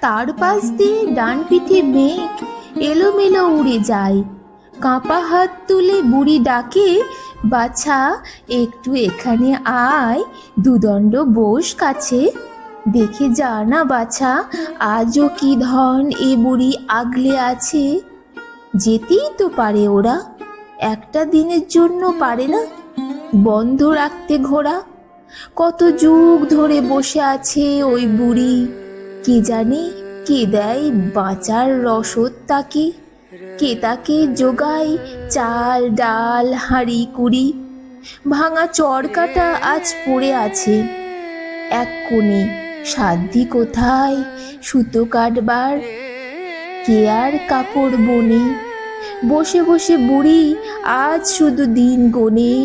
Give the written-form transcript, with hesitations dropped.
তার পাশ দিয়ে ডান পিঠে মেঘ এলোমেলো উড়ে যায়। কাঁপা হাত তুলে বুড়ি ডাকে, বাছা একটু এখানে আয়, দুদণ্ড বোস কাছে। দেখে যা না বাছা, আজও কি ধন এ বুড়ি আগলে আছে। যেতেই তো পারে ওরা, একটা দিনের জন্য পারে না বন্ধ রাখতে ঘোড়া। কত যুগ ধরে বসে আছে ওই বুড়ি, কে জানে কে দেয় বাঁচার রসদ তাকে, কে তাকে জোগায় চাল ডাল হাঁড়ি কুড়ি। ভাঙা চরকাটা আজ পড়ে আছে এক কোণে, সাধ্যি কোথায় সুতো কাটবার, কে আর কাপড় বনে। বসে বসে বুড়ি আজ শুধু দিন গোনে।